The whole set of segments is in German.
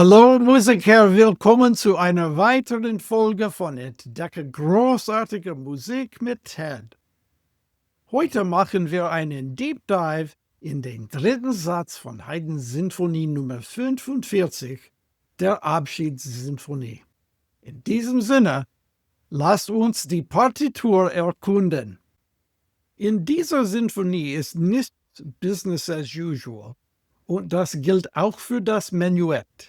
Hallo Musiker, willkommen zu einer weiteren Folge von Entdecke großartige Musik mit Ted. Heute machen wir einen Deep Dive in den dritten Satz von Haydns Sinfonie Nummer 45, der Abschiedssinfonie. In diesem Sinne, lasst uns die Partitur erkunden. In dieser Sinfonie ist nicht Business as usual und das gilt auch für das Menuett.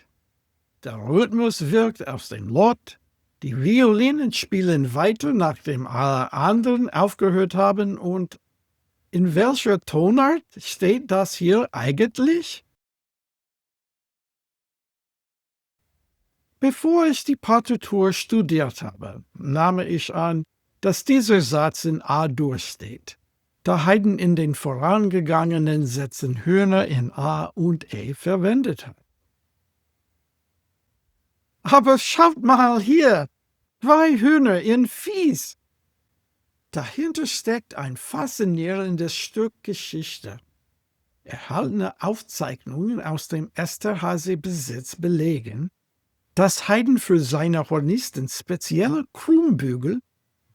Der Rhythmus wirkt aus dem Lot, die Violinen spielen weiter, nachdem alle anderen aufgehört haben, und in welcher Tonart steht das hier eigentlich? Bevor ich die Partitur studiert habe, nahm ich an, dass dieser Satz in A-Dur steht, da Haydn in den vorangegangenen Sätzen Hörner in A und E verwendet hat. Aber schaut mal hier, 2 Hörner in Fis. Dahinter steckt ein faszinierendes Stück Geschichte. Erhaltene Aufzeichnungen aus dem Esterházy-Besitz belegen, dass Haydn für seine Hornisten spezielle Krumbügel,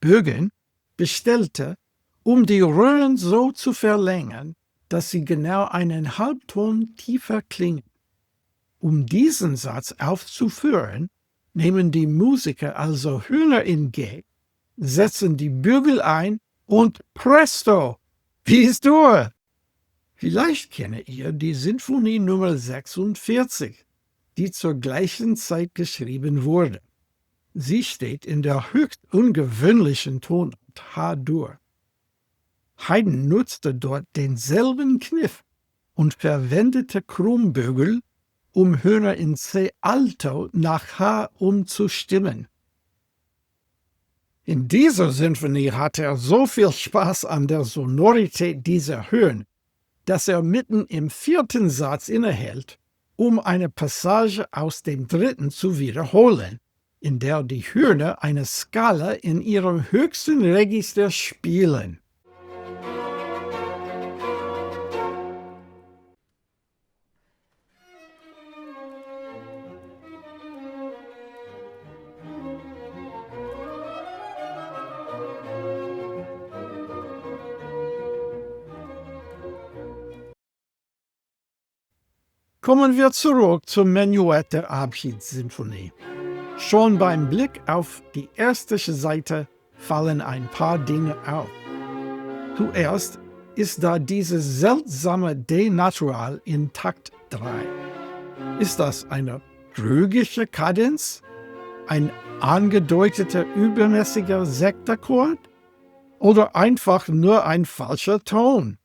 Bögen, bestellte, um die Röhren so zu verlängern, dass sie genau einen Halbton tiefer klingen. Um diesen Satz aufzuführen, nehmen die Musiker also Hörner in G, setzen die Bügel ein und presto, Bis-Dur. Vielleicht kennt ihr die Sinfonie Nummer 46, die zur gleichen Zeit geschrieben wurde. Sie steht in der höchst ungewöhnlichen Tonart H-Dur. Haydn nutzte dort denselben Kniff und verwendete Krumbügel, um Hörner in C-Alto nach H umzustimmen. In dieser Sinfonie hatte er so viel Spaß an der Sonorität dieser Höhen, dass er mitten im 4. Satz innehält, um eine Passage aus dem 3. zu wiederholen, in der die Hörner eine Skala in ihrem höchsten Register spielen. Kommen wir zurück zum Menuett der Abschiedssinfonie. Schon beim Blick auf die erste Seite fallen ein paar Dinge auf. Zuerst ist da dieses seltsame D-Natural in Takt 3. Ist das eine trügische Kadenz? Ein angedeuteter übermäßiger Sektakkord? Oder einfach nur ein falscher Ton?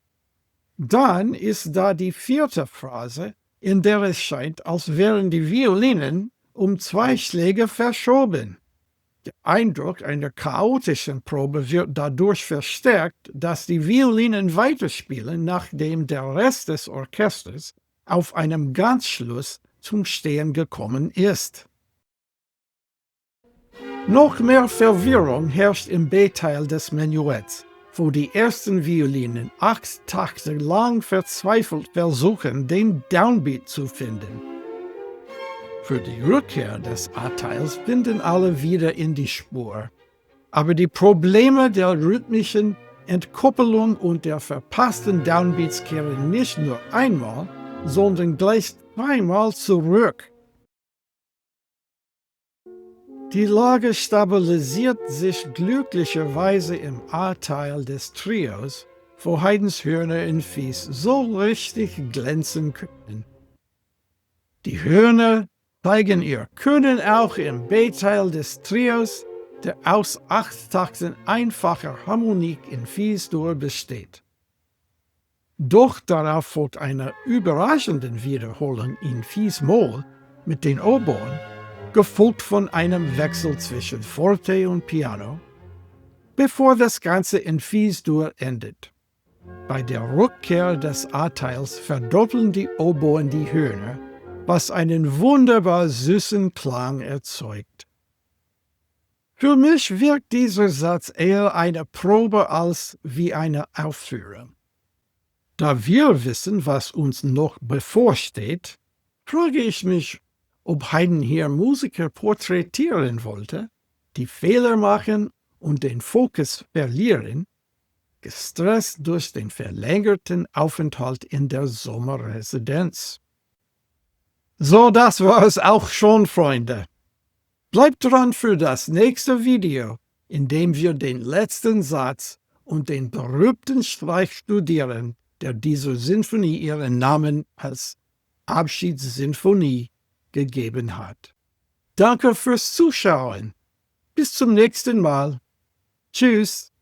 Dann ist da die 4. Phrase, in der es scheint, als wären die Violinen um 2 Schläge verschoben. Der Eindruck einer chaotischen Probe wird dadurch verstärkt, dass die Violinen weiterspielen, nachdem der Rest des Orchesters auf einem Ganzschluss zum Stehen gekommen ist. Noch mehr Verwirrung herrscht im B-Teil des Menuetts, wo die ersten Violinen 8 Takte lang verzweifelt versuchen, den Downbeat zu finden. Für die Rückkehr des A-Teils finden alle wieder in die Spur. Aber die Probleme der rhythmischen Entkoppelung und der verpassten Downbeats kehren nicht nur einmal, sondern gleich 2-mal zurück. Die Lage stabilisiert sich glücklicherweise im A-Teil des Trios, wo Haydns Hörner in Fis so richtig glänzen können. Die Hörner zeigen ihr Können auch im B-Teil des Trios, der aus 8 Takten einfacher Harmonik in Fis-Dur besteht. Doch darauf folgt eine überraschende Wiederholung in Fis-Moll mit den Oboen, gefolgt von einem Wechsel zwischen Forte und Piano, bevor das Ganze in Fis-Dur endet. Bei der Rückkehr des A-Teils verdoppeln die Oboen die Hörner, was einen wunderbar süßen Klang erzeugt. Für mich wirkt dieser Satz eher eine Probe als wie eine Aufführung. Da wir wissen, was uns noch bevorsteht, frage ich mich, ob Haydn hier Musiker porträtieren wollte, die Fehler machen und den Fokus verlieren, gestresst durch den verlängerten Aufenthalt in der Sommerresidenz. So, das war es auch schon, Freunde. Bleibt dran für das nächste Video, in dem wir den letzten Satz und den berühmten Streich studieren, der dieser Sinfonie ihren Namen als Abschiedssinfonie gegeben hat. Danke fürs Zuschauen. Bis zum nächsten Mal. Tschüss.